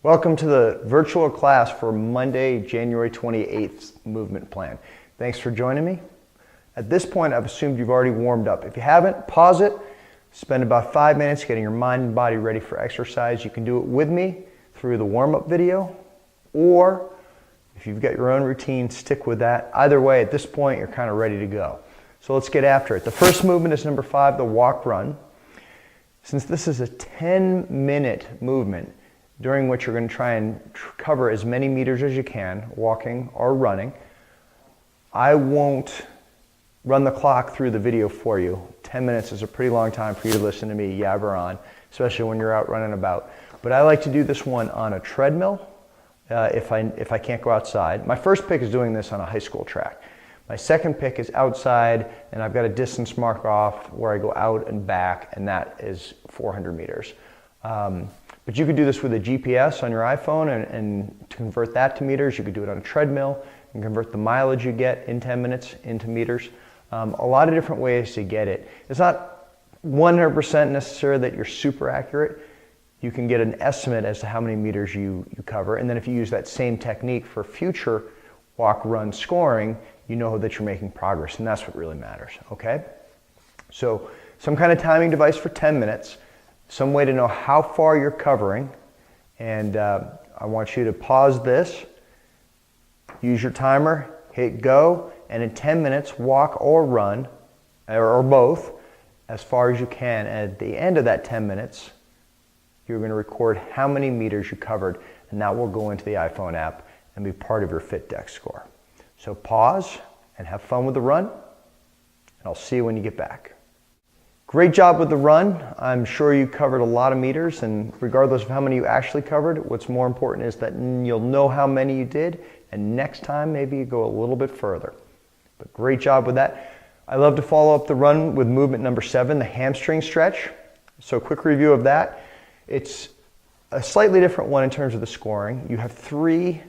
Welcome to the virtual class for Monday, January 28th movement plan. Thanks for joining me. At this point, I've assumed you've already warmed up. If you haven't, pause it. Spend about 5 minutes getting your mind and body ready for exercise. You can do it with me through the warm-up video, or if you've got your own routine, stick with that. Either way, at this point, you're kind of ready to go. So let's get after it. The first movement is number 5, the walk-run. Since this is a 10-minute movement, during which you're going to try and cover as many meters as you can, walking or running, I won't run the clock through the video for you. 10 minutes is a pretty long time for you to listen to me yabber on, especially when you're out running about. But I like to do this one on a treadmill if I can't go outside. My first pick is doing this on a high school track. My second pick is outside, and I've got a distance mark off where I go out and back, and that is 400 meters. But you could do this with a GPS on your iPhone and to convert that to meters. You could do it on a treadmill and convert the mileage you get in 10 minutes into meters. A lot of different ways to get it. It's not 100% necessary that you're super accurate. You can get an estimate as to how many meters you cover. And then if you use that same technique for future walk-run scoring, you know that you're making progress. And that's what really matters, okay? So some kind of timing device for 10 minutes. Some way to know how far you're covering, and I want you to pause this, use your timer, hit go, and in 10 minutes walk or run, or both, as far as you can. And at the end of that 10 minutes, you're going to record how many meters you covered, and that will go into the iPhone app and be part of your FitDeck score. So pause and have fun with the run, and I'll see you when you get back. Great job with the run. I'm sure you covered a lot of meters, and regardless of how many you actually covered, what's more important is that you'll know how many you did, and next time maybe you go a little bit further. But great job with that. I love to follow up the run with movement number 7, the hamstring stretch. So quick review of that. It's a slightly different one in terms of the scoring. You have 3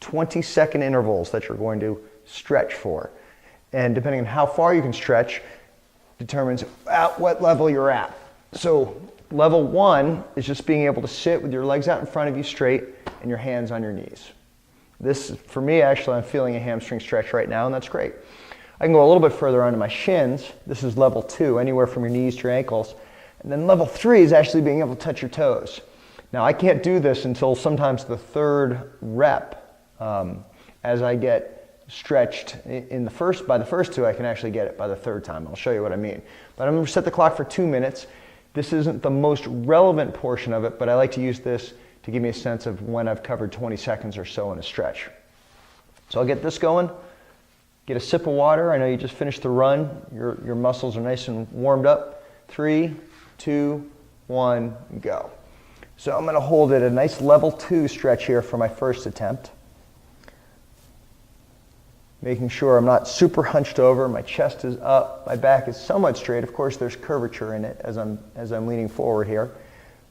20-second intervals that you're going to stretch for. And depending on how far you can stretch, determines at what level you're at. So level 1 is just being able to sit with your legs out in front of you straight and your hands on your knees. This, for me, actually, I'm feeling a hamstring stretch right now, and that's great. I can go a little bit further onto my shins. This is level 2, anywhere from your knees to your ankles. And then level 3 is actually being able to touch your toes. Now, I can't do this until sometimes the 3rd rep. As I get stretched by the first 2, I can actually get it by the 3rd time. I'll show you what I mean. But I'm going to set the clock for 2 minutes. This isn't the most relevant portion of it, but I like to use this to give me a sense of when I've covered 20 seconds or so in a stretch. So I'll get this going, get a sip of water. I know you just finished the run. Your muscles are nice and warmed up. 3, 2, 1, go. So I'm going to hold it a nice level 2 stretch here for my first attempt. Making sure I'm not super hunched over, my chest is up, my back is somewhat straight. Of course, there's curvature in it as I'm leaning forward here,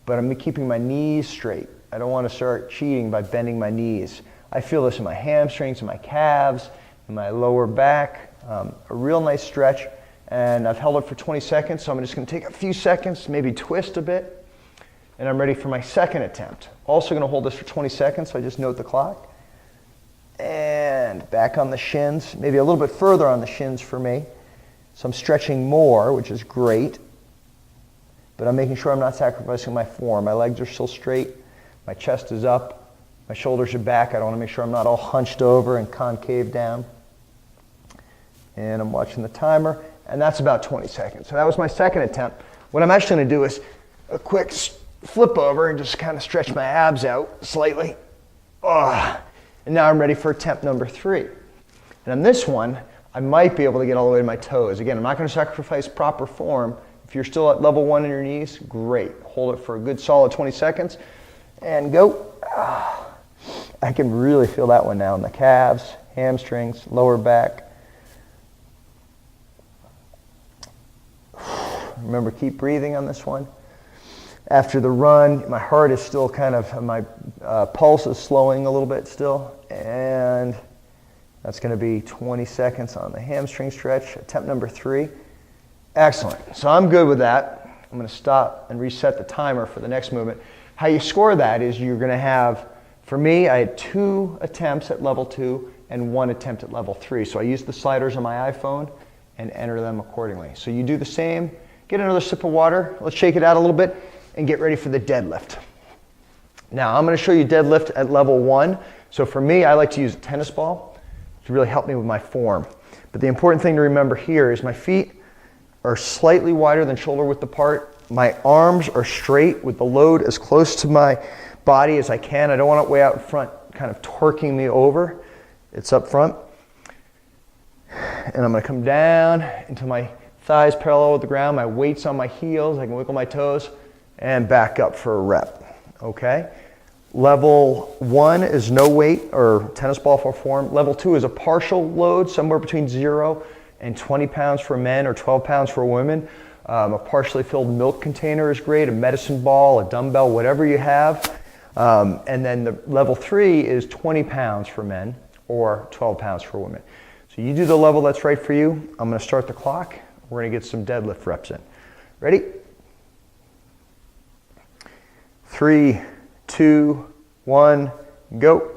but I'm keeping my knees straight. I don't want to start cheating by bending my knees. I feel this in my hamstrings, in my calves, in my lower back. A real nice stretch, and I've held it for 20 seconds, so I'm just going to take a few seconds, maybe twist a bit, and I'm ready for my second attempt. Also going to hold this for 20 seconds, so I just note the clock. And back on the shins, maybe a little bit further on the shins for me. So I'm stretching more, which is great. But I'm making sure I'm not sacrificing my form. My legs are still straight. My chest is up. My shoulders are back. I don't want to make sure I'm not all hunched over and concave down. And I'm watching the timer. And that's about 20 seconds. So that was my second attempt. What I'm actually going to do is a quick flip over and just kind of stretch my abs out slightly. And now I'm ready for attempt number 3. And on this one, I might be able to get all the way to my toes. Again, I'm not going to sacrifice proper form. If you're still at level 1 in your knees, great. Hold it for a good solid 20 seconds and go. I can really feel that one now in the calves, hamstrings, lower back. Remember, keep breathing on this one. After the run, my heart is still my pulse is slowing a little bit still, and that's going to be 20 seconds on the hamstring stretch, attempt number 3. Excellent. So I'm good with that. I'm going to stop and reset the timer for the next movement. How you score that is you're gonna have, for me, I had 2 attempts at level 2 and 1 attempt at level 3. So I used the sliders on my iPhone and enter them accordingly. So you do the same, get another sip of water, let's shake it out a little bit, and get ready for the deadlift. Now I'm gonna show you deadlift at level 1. So for me, I like to use a tennis ball to really help me with my form. But the important thing to remember here is my feet are slightly wider than shoulder width apart. My arms are straight with the load as close to my body as I can. I don't want it way out in front, kind of torquing me over. It's up front. And I'm gonna come down until my thighs parallel with the ground, my weight's on my heels, I can wiggle my toes, and back up for a rep, okay? Level 1 is no weight or tennis ball for form. Level 2 is a partial load, somewhere between 0 and 20 pounds for men or 12 pounds for women. A partially filled milk container is great, a medicine ball, a dumbbell, whatever you have. And then the level 3 is 20 pounds for men or 12 pounds for women. So you do the level that's right for you. I'm gonna start the clock. We're gonna get some deadlift reps in. Ready? 3, 2, 1, go.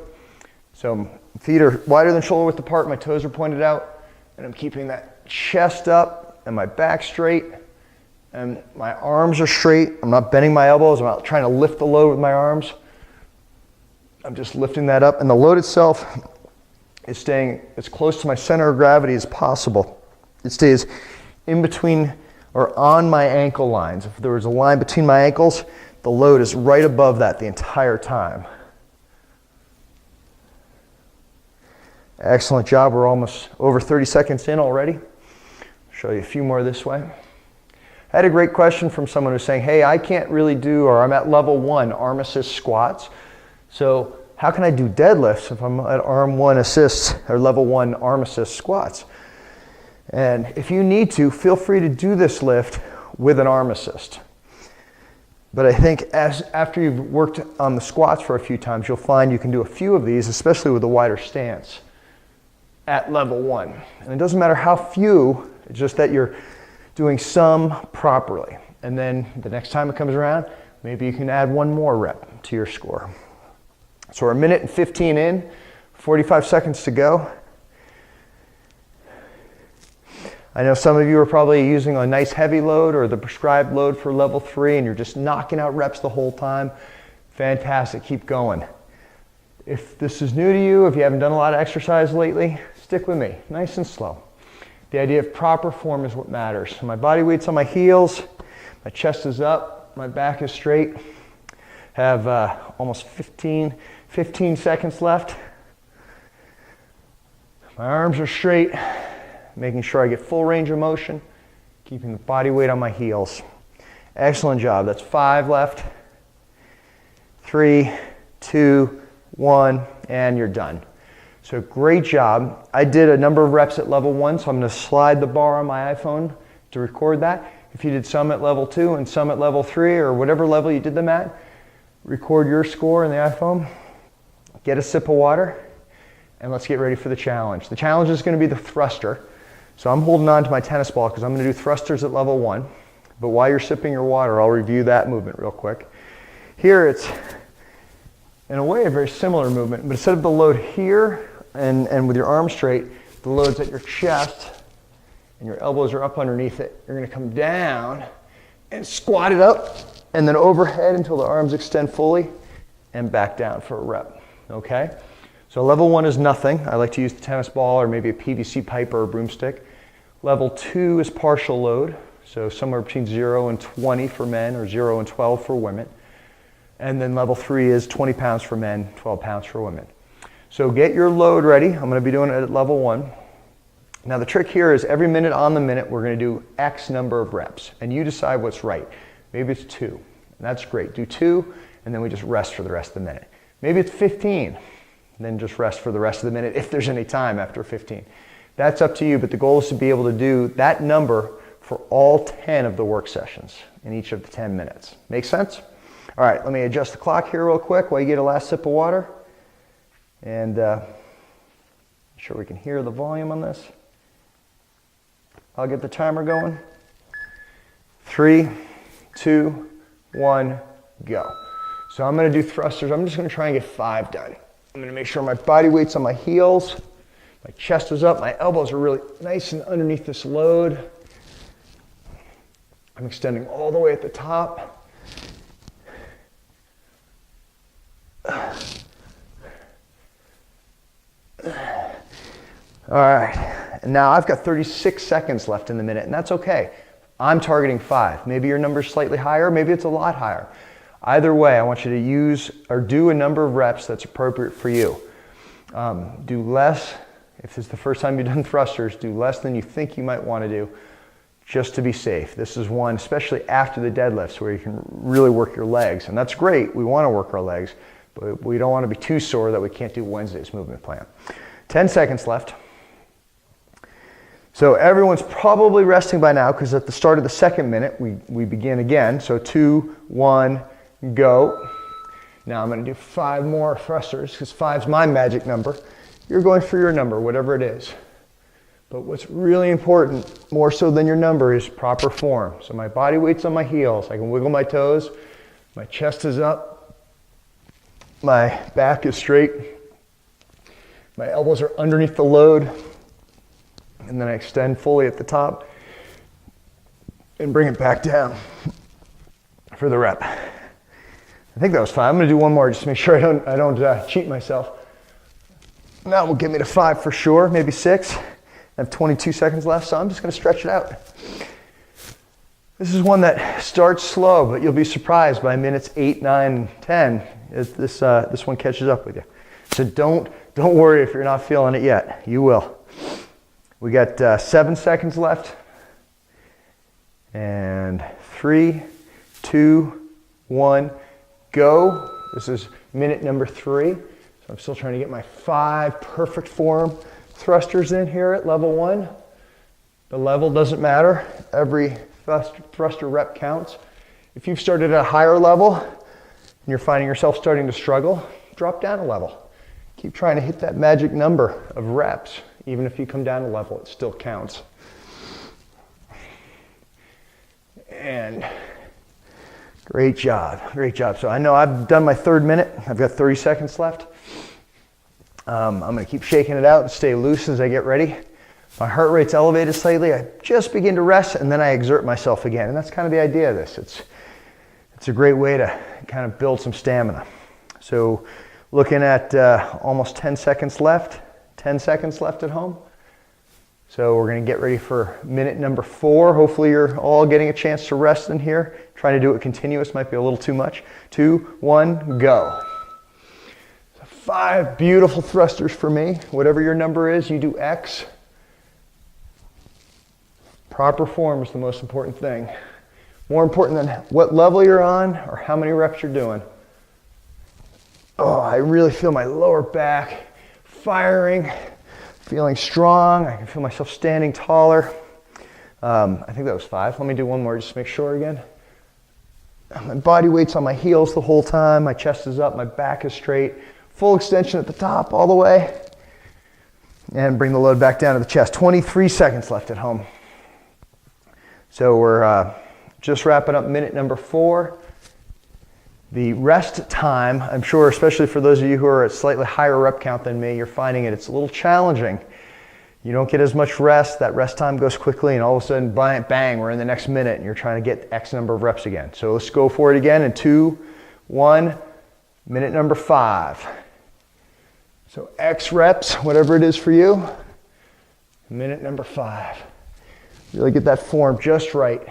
So feet are wider than shoulder width apart, my toes are pointed out, and I'm keeping that chest up and my back straight, and my arms are straight. I'm not bending my elbows, I'm not trying to lift the load with my arms. I'm just lifting that up, and the load itself is staying as close to my center of gravity as possible. It stays in between or on my ankle lines. If there was a line between my ankles, the load is right above that the entire time. Excellent job. We're almost over 30 seconds in already. I'll show you a few more this way. I had a great question from someone who's saying, hey, I can't really do, or I'm at level 1 arm assist squats. So how can I do deadlifts if I'm at arm 1 assist or level 1 arm assist squats? And if you need to, feel free to do this lift with an arm assist. But I think after you've worked on the squats for a few times, you'll find you can do a few of these, especially with a wider stance at level 1. And it doesn't matter how few, it's just that you're doing some properly. And then the next time it comes around, maybe you can add 1 more rep to your score. So we're 1 minute and 15 in, 45 seconds to go. I know some of you are probably using a nice heavy load or the prescribed load for level 3 and you're just knocking out reps the whole time. Fantastic, keep going. If this is new to you, if you haven't done a lot of exercise lately, stick with me, nice and slow. The idea of proper form is what matters. So my body weight's on my heels, my chest is up, my back is straight. Have almost 15 seconds left. My arms are straight, making sure I get full range of motion, keeping the body weight on my heels. Excellent job. That's 5 left. 3, 2, 1, and you're done. So great job. I did a number of reps at level 1, so I'm going to slide the bar on my iPhone to record that. If you did some at level 2 and some at level 3 or whatever level you did them at, record your score in the iPhone, get a sip of water, and let's get ready for the challenge. The challenge is going to be the thruster. So I'm holding on to my tennis ball because I'm going to do thrusters at level 1. But while you're sipping your water, I'll review that movement real quick. Here it's, in a way, a very similar movement, but instead of the load here and with your arms straight, the load's at your chest and your elbows are up underneath it. You're going to come down and squat it up and then overhead until the arms extend fully and back down for a rep, okay? So level 1 is nothing. I like to use the tennis ball or maybe a PVC pipe or a broomstick. Level 2 is partial load, so somewhere between 0 and 20 for men or 0 and 12 for women. And then level 3 is 20 pounds for men, 12 pounds for women. So get your load ready. I'm going to be doing it at level 1. Now the trick here is every minute on the minute we're going to do X number of reps and you decide what's right. Maybe it's 2, and that's great. Do 2 and then we just rest for the rest of the minute. Maybe it's 15, and then just rest for the rest of the minute if there's any time after 15. That's up to you, but the goal is to be able to do that number for all 10 of the work sessions in each of the 10 minutes. Make sense? All right, let me adjust the clock here real quick while you get a last sip of water. And make sure we can hear the volume on this. I'll get the timer going. 3, 2, 1, go. So I'm gonna do thrusters. I'm just gonna try and get 5 done. I'm gonna make sure my body weight's on my heels, my chest is up, my elbows are really nice and underneath this load. I'm extending all the way at the top. All right, and now I've got 36 seconds left in the minute, and that's okay. I'm targeting 5. Maybe your number's slightly higher, maybe it's a lot higher. Either way, I want you to use or do a number of reps that's appropriate for you. Do less, if this is the first time you've done thrusters, do less than you think you might want to do, just to be safe. This is one, especially after the deadlifts, where you can really work your legs, and that's great. We want to work our legs, but we don't want to be too sore that we can't do Wednesday's movement plan. 10 seconds left. So everyone's probably resting by now, because at the start of the second minute, we begin again. So 2, 1, go. Now I'm going to do 5 more thrusters, because 5's my magic number. You're going for your number, whatever it is. But what's really important, more so than your number, is proper form. So my body weight's on my heels. I can wiggle my toes. My chest is up. My back is straight. My elbows are underneath the load. And then I extend fully at the top and bring it back down for the rep. I think that was 5. I'm going to do one more just to make sure I don't cheat myself. That will get me to 5 for sure, maybe 6. I have 22 seconds left, so I'm just going to stretch it out. This is one that starts slow, but you'll be surprised by minutes 8, 9, 10 if this one catches up with you. So don't worry if you're not feeling it yet. You will. We got 7 seconds left. And 3, 2, 1, go. This is minute number 3. So I'm still trying to get my 5 perfect form thrusters in here at level 1. The level doesn't matter. Every thruster rep counts. If you've started at a higher level and you're finding yourself starting to struggle, drop down a level. Keep trying to hit that magic number of reps. Even if you come down a level, it still counts. And great job, great job. So I know I've done my 3rd minute. I've got 30 seconds left. I'm going to keep shaking it out and stay loose as I get ready. My heart rate's elevated slightly. I just begin to rest, and then I exert myself again. And that's kind of the idea of this. It's a great way to kind of build some stamina. So looking at almost 10 seconds left. 10 seconds left at home. So we're going to get ready for minute number 4. Hopefully you're all getting a chance to rest in here. Trying to do it continuous might be a little too much. 2, 1, go. So 5 beautiful thrusters for me. Whatever your number is, you do X. Proper form is the most important thing. More important than what level you're on or how many reps you're doing. Oh, I really feel my lower back firing, feeling strong. I can feel myself standing taller. I think that was 5. Let me do one more just to make sure again. My body weight's on my heels the whole time. My chest is up, my back is straight. Full extension at the top all the way. And bring the load back down to the chest. 23 seconds left at home. So we're just wrapping up minute number 4. The rest time, I'm sure, especially for those of you who are at slightly higher rep count than me, you're finding it's a little challenging. You don't get as much rest, that rest time goes quickly, and all of a sudden, bang, we're in the next minute, and you're trying to get X number of reps again. So let's go for it again in 2, 1, minute number 5. So X reps, whatever it is for you, minute number 5. Really get that form just right.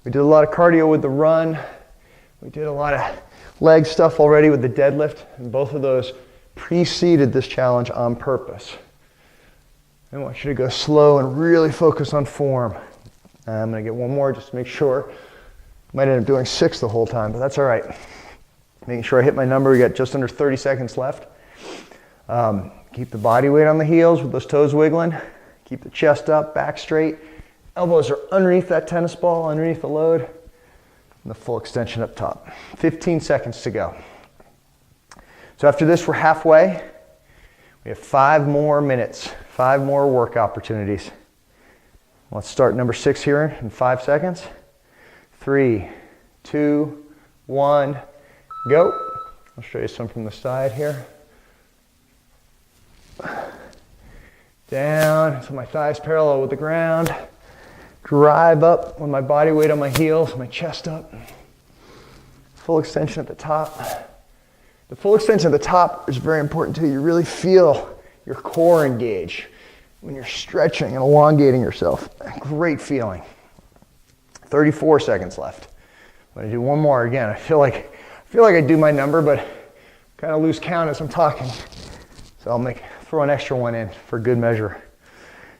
We did a lot of cardio with the run. We did a lot of leg stuff already with the deadlift, and both of those preceded this challenge on purpose. I want you to go slow and really focus on form. I'm going to get one more just to make sure. Might end up doing 6 the whole time, but that's all right. Making sure I hit my number. We got just under 30 seconds left. Keep the body weight on the heels with those toes wiggling. Keep the chest up, back straight. Elbows are underneath that tennis ball, underneath the load, and the full extension up top. 15 seconds to go. So after this, we're halfway. We have 5 more minutes, 5 more work opportunities. Let's start number 6 here in 5 seconds. 3, 2, 1, go. I'll show you some from the side here. Down until my thighs parallel with the ground. Drive up with my body weight on my heels, my chest up. Full extension at the top. The full extension at the top is very important too. You really feel your core engage when you're stretching and elongating yourself. Great feeling. 34 seconds left. I'm gonna do one more again. I feel like I do my number, but kind of lose count as I'm talking. So I'll throw an extra one in for good measure.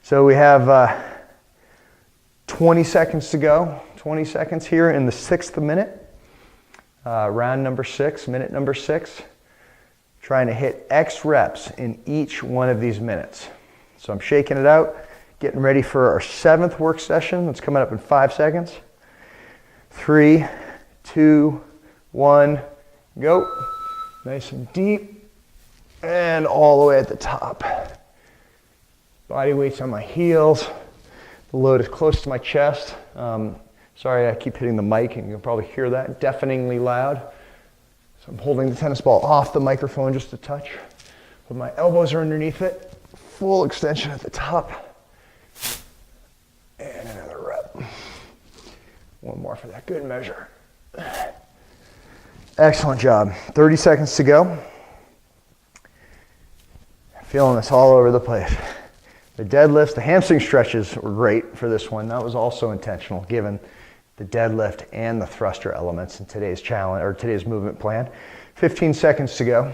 So we have 20 seconds to go. 20 seconds here in the 6th minute. Round number 6, minute number 6. Trying to hit X reps in each one of these minutes. So I'm shaking it out, getting ready for our 7th work session. That's coming up in 5 seconds. 3, 2, 1, go. Nice and deep, and all the way at the top. Body weight's on my heels. The load is close to my chest. Sorry, I keep hitting the mic, and you'll probably hear that deafeningly loud. So I'm holding the tennis ball off the microphone just a touch. But my elbows are underneath it. Full extension at the top. And another rep. One more for that good measure. Excellent job. 30 seconds to go. Feeling this all over the place. The deadlifts, the hamstring stretches were great for this one. That was also intentional given the deadlift and the thruster elements in today's challenge or today's movement plan. 15 seconds to go.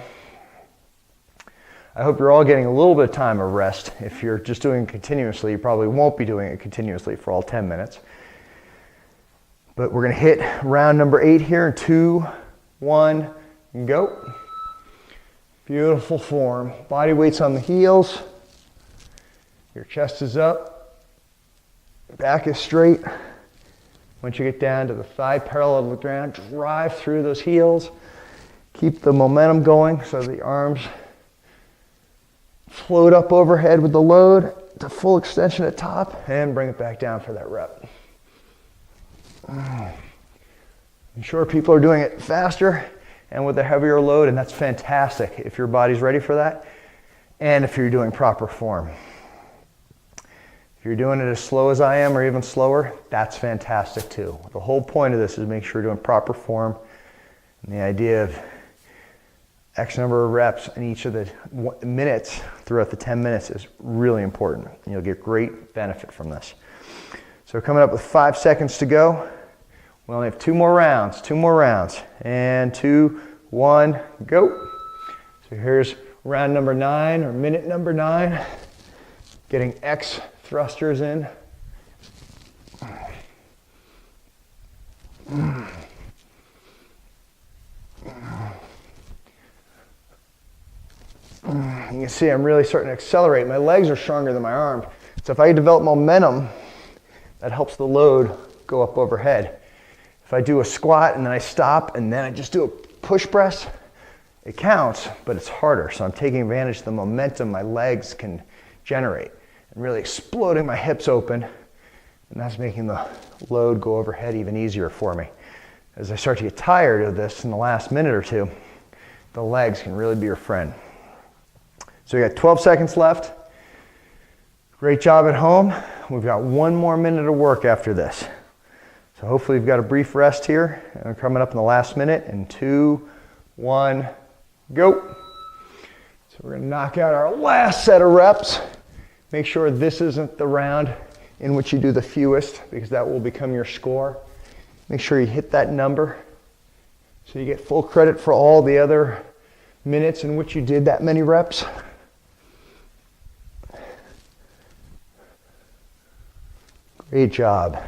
I hope you're all getting a little bit of time of rest. If you're just doing it continuously, you probably won't be doing it continuously for all 10 minutes. But we're gonna hit round number 8 here in 2, 1, go. Beautiful form. Body weight's on the heels. Your chest is up. Back is straight. Once you get down to the thigh parallel to the ground, drive through those heels. Keep the momentum going so the arms float up overhead with the load to full extension at top and bring it back down for that rep. I'm sure people are doing it faster and with a heavier load, and that's fantastic if your body's ready for that and if you're doing proper form. If you're doing it as slow as I am or even slower, that's fantastic too. The whole point of this is make sure you're doing proper form, and the idea of X number of reps in each of the minutes throughout the 10 minutes is really important. You'll get great benefit from this. So coming up with 5 seconds to go. We only have 2 more rounds. And 2, 1, go. So here's round number 9 or minute number 9. Getting X thrusters in. You can see I'm really starting to accelerate. My legs are stronger than my arms. So if I develop momentum, that helps the load go up overhead. If I do a squat and then I stop and then I just do a push press, it counts, but it's harder. So I'm taking advantage of the momentum my legs can generate and really exploding my hips open. And that's making the load go overhead even easier for me. As I start to get tired of this in the last minute or two, the legs can really be your friend. So we got 12 seconds left. Great job at home. We've got 1 more minute of work after this. So hopefully you've got a brief rest here. And we're coming up in the last minute in 2, 1, go. So we're gonna knock out our last set of reps. Make sure this isn't the round in which you do the fewest, because that will become your score. Make sure you hit that number so you get full credit for all the other minutes in which you did that many reps. Great job.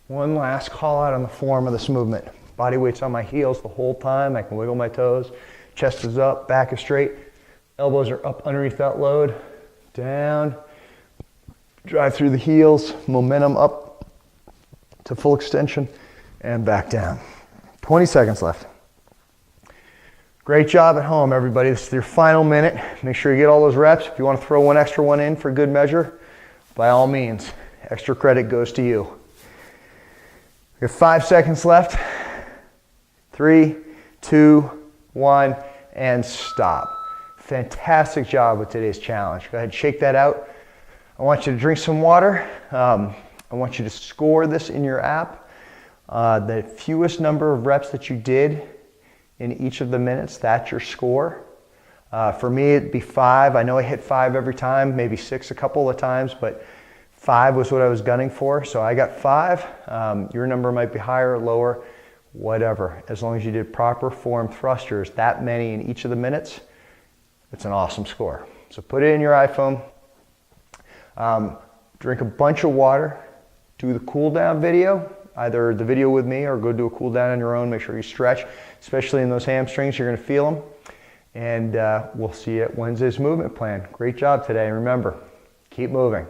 One last call out on the form of this movement. Body weight's on my heels the whole time. I can wiggle my toes. Chest is up, back is straight. Elbows are up underneath that load. Down. Drive through the heels. Momentum up to full extension and back down. 20 seconds left. Great job at home, everybody. This is your final minute. Make sure you get all those reps. If you want to throw one extra one in for good measure, by all means, extra credit goes to you. We have 5 seconds left. 3, 2, 1, and stop. Fantastic job with today's challenge. Go ahead, shake that out. I want you to drink some water. I want you to score this in your app. The fewest number of reps that you did in each of the minutes, that's your score. For me, it'd be 5. I know I hit 5 every time, maybe 6 a couple of times, but 5 was what I was gunning for, so I got 5. Your number might be higher or lower, whatever. As long as you did proper form thrusters, that many in each of the minutes, it's an awesome score. So put it in your iPhone, drink a bunch of water, do the cool down video, either the video with me or go do a cool down on your own. Make sure you stretch, especially in those hamstrings, you're gonna feel them. And we'll see you at Wednesday's movement plan. Great job today. And remember, keep moving.